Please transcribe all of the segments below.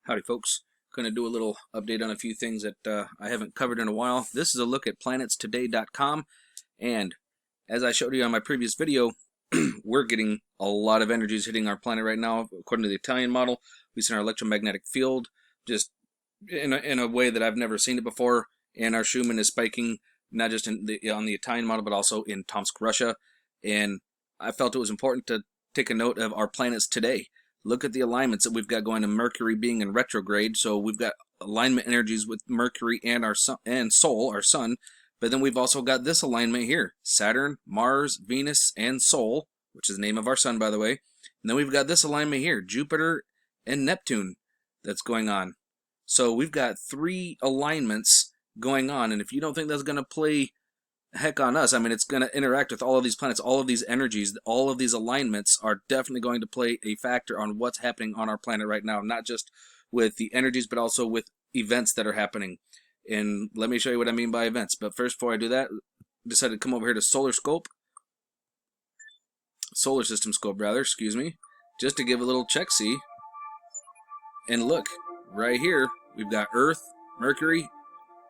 Howdy folks, going to do a little update on a few things that I haven't covered in a while. This is a look at planetstoday.com, and as I showed you on my previous video, we're getting a lot of energies hitting our planet right now. According to the Italian model, we see our electromagnetic field just in a way that I've never seen it before, and our Schumann is spiking not just on the Italian model but also in Tomsk, Russia, and I felt it was important to take a note of our planets today. Look at the alignments that we've got going to Mercury being in retrograde. So we've got alignment energies with Mercury and our sun and Sol, our sun. But then we've also got this alignment here: Saturn, Mars, Venus, and Sol, which is the name of our sun, by the way. And then we've got this alignment here: Jupiter and Neptune, that's going on. So we've got three alignments going on. And if you don't think that's going to play heck on us, I mean, it's going to interact with all of these planets, all of these energies, all of these alignments are definitely going to play a factor on what's happening on our planet right now, not just with the energies, but also with events that are happening. And let me show you what I mean by events. But first, before I do that, I decided to come over here to solar system scope, excuse me, just to give a little check-see. And look, right here, we've got Earth, Mercury,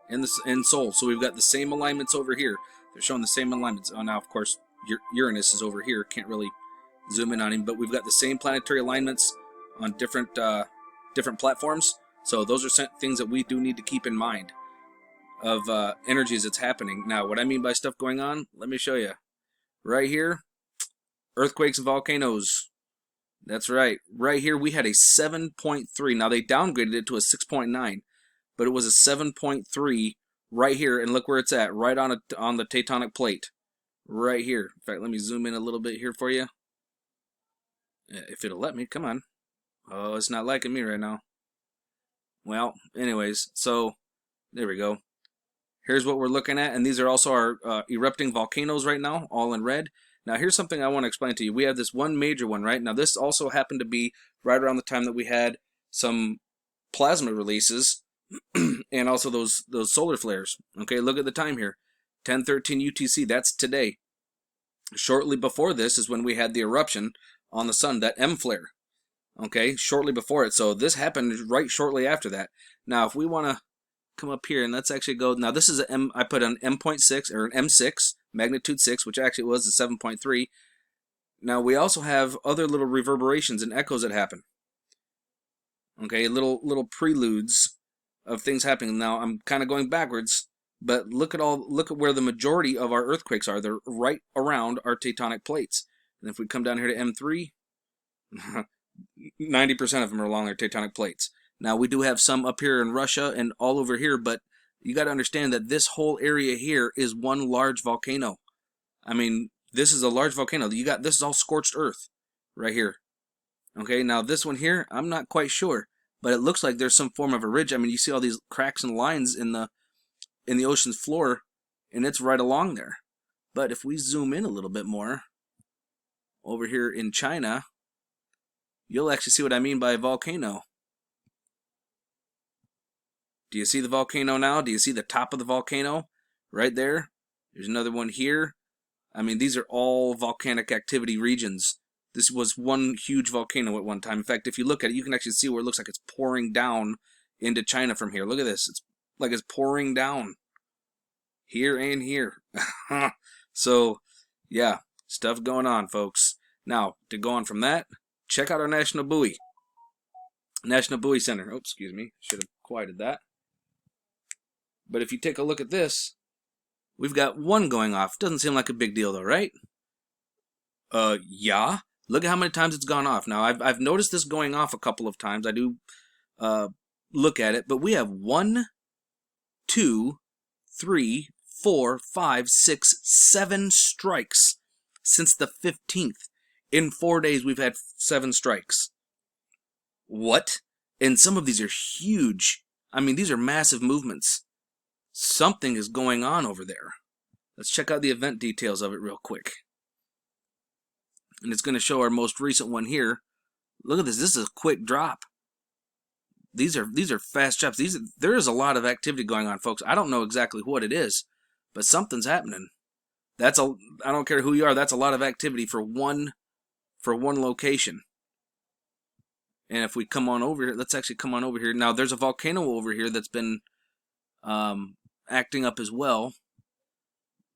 and Sol. So we've got the same alignments over here. They're showing the same alignments. Oh, now, of course, Uranus is over here. Can't really zoom in on him, but we've got the same planetary alignments on different platforms. So those are things that we do need to keep in mind of energies that's happening. Now, what I mean by stuff going on, let me show you. Right here, earthquakes and volcanoes. That's right. Right here, we had a 7.3. Now, they downgraded it to a 6.9. But it was a 7.3 right here, and look where it's at, right on the tectonic plate, right here. In fact, let me zoom in a little bit here for you, if it'll let me. Come on. Oh, it's not liking me right now. Well, anyways, so there we go. Here's what we're looking at, and these are also our erupting volcanoes right now, all in red. Now, here's something I want to explain to you. We have this one major one, right? Now, this also happened to be right around the time that we had some plasma releases, and also those solar flares. Okay, look at the time here, 10:13 UTC. That's today. Shortly before this is when we had the eruption on the sun, that M flare. Okay, shortly before it. So this happened right shortly after that. Now, if we want to come up here and let's actually go. Now, this is a M. I put an M.6 or an M6, magnitude 6, which actually was a 7.3. Now, we also have other little reverberations and echoes that happen. Okay, little preludes of things happening. Now, I'm kind of going backwards, but look at where the majority of our earthquakes are. They're right around our tectonic plates. And if we come down here to M3, 90% of them are along our tectonic plates. Now, we do have some up here in Russia and all over here, but you got to understand that this whole area here is one large volcano. I mean, this is a large volcano. This is all scorched earth right here. Okay, now this one here, I'm not quite sure, but it looks like there's some form of a ridge. I mean, you see all these cracks and lines in the ocean's floor, and it's right along there. But if we zoom in a little bit more, over here in China, you'll actually see what I mean by a volcano. Do you see the volcano now? Do you see the top of the volcano right there? There's another one here. I mean, these are all volcanic activity regions. This was one huge volcano at one time. In fact, if you look at it, you can actually see where it looks like it's pouring down into China from here. Look at this. It's like it's pouring down here and here. So, yeah, stuff going on, folks. Now, to go on from that, check out our National Buoy Center. Oh, excuse me. Should have quieted that. But if you take a look at this, we've got one going off. Doesn't seem like a big deal, though, right? Yeah. Look at how many times it's gone off. Now, I've noticed this going off a couple of times. I do look at it, but we have 1, 2, 3, 4, 5, 6, 7 strikes since the 15th. In 4 days, we've had 7 strikes. What? And some of these are huge. I mean, these are massive movements. Something is going on over there. Let's check out the event details of it real quick. And it's going to show our most recent one here. Look at this. This is a quick drop. These are fast drops. There is a lot of activity going on, folks. I don't know exactly what it is, but something's happening. I don't care who you are. That's a lot of activity for one location. And if we come on over here, let's actually come on over here. Now, there's a volcano over here that's been acting up as well.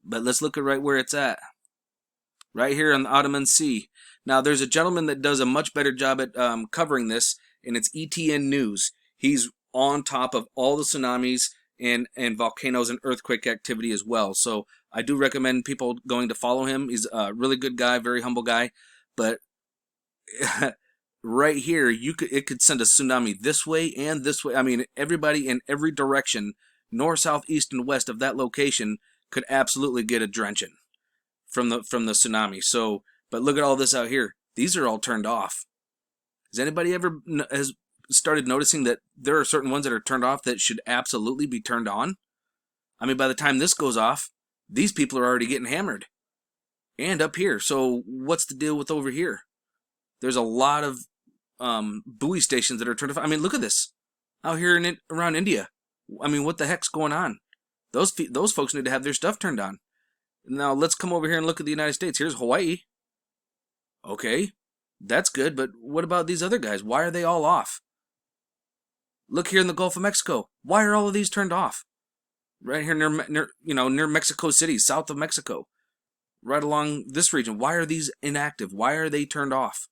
But let's look at right where it's at. Right here on the Ottoman Sea. Now, there's a gentleman that does a much better job at covering this, and it's ETN News. He's on top of all the tsunamis and volcanoes and earthquake activity as well. So I do recommend people going to follow him. He's a really good guy, very humble guy. But right here, it could send a tsunami this way and this way. I mean, everybody in every direction, north, south, east, and west of that location could absolutely get a drenching from the tsunami. So, but look at all this out here. These are all turned off. Has anybody ever has started noticing that there are certain ones that are turned off that should absolutely be turned on? I mean, by the time this goes off, these people are already getting hammered. And up here. So what's the deal with over here? There's a lot of buoy stations that are turned off. I mean, look at this. Out here around India. I mean, what the heck's going on? Those folks need to have their stuff turned on. Now, let's come over here and look at the United States. Here's Hawaii. Okay, that's good, but what about these other guys? Why are they all off? Look here in the Gulf of Mexico. Why are all of these turned off? Right here near Mexico City, south of Mexico. Right along this region. Why are these inactive? Why are they turned off?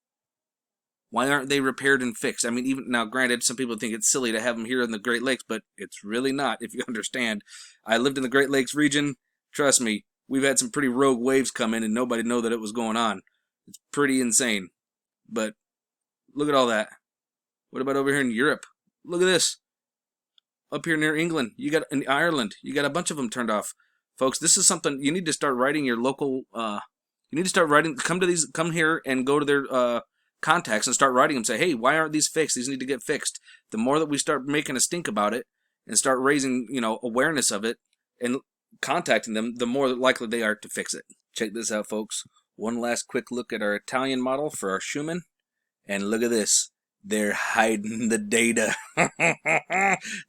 Why aren't they repaired and fixed? I mean, even now, granted, some people think it's silly to have them here in the Great Lakes, but it's really not, if you understand. I lived in the Great Lakes region. Trust me, we've had some pretty rogue waves come in and nobody know that it was going on. It's pretty insane. But look at all that. What about over here in Europe? Look at this. Up here near England, in Ireland, you got a bunch of them turned off. Folks, this is something you need to start writing your local, you need to start writing, come here and go to their contacts and start writing them. Say, hey, why aren't these fixed? These need to get fixed. The more that we start making a stink about it and start raising, awareness of it and contacting them, the more likely they are to fix it. Check this out, folks. One last quick look at our Italian model for our Schumann. And look at this. They're hiding the data.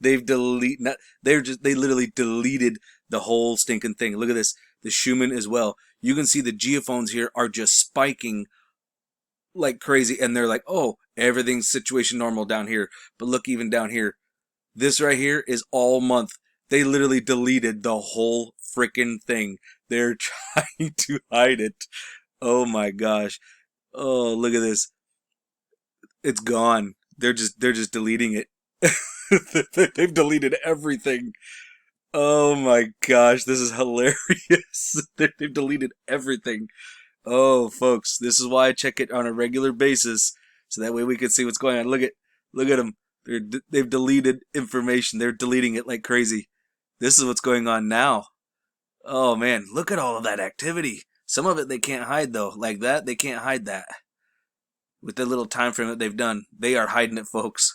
They literally deleted the whole stinking thing. Look at this. The Schumann as well. You can see the geophones here are just spiking like crazy. And they're like, oh, everything's situation normal down here. But look, even down here. This right here is all month. They literally deleted the whole freaking thing. They're trying to hide it. Oh my gosh. Oh, look at this. It's gone. They're just deleting it. They've deleted everything. Oh my gosh, this is hilarious. They've deleted everything. Oh, folks, this is why I check it on a regular basis, so that way we can see what's going on. Look at them. They've deleted information. They're deleting it like crazy. This is what's going on now. Oh man, look at all of that activity. Some of it they can't hide though. Like that, they can't hide that. With the little time frame that they've done, they are hiding it, folks.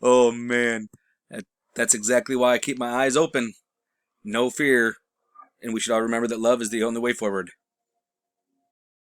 Oh man, that's exactly why I keep my eyes open. No fear, and we should all remember that love is the only way forward.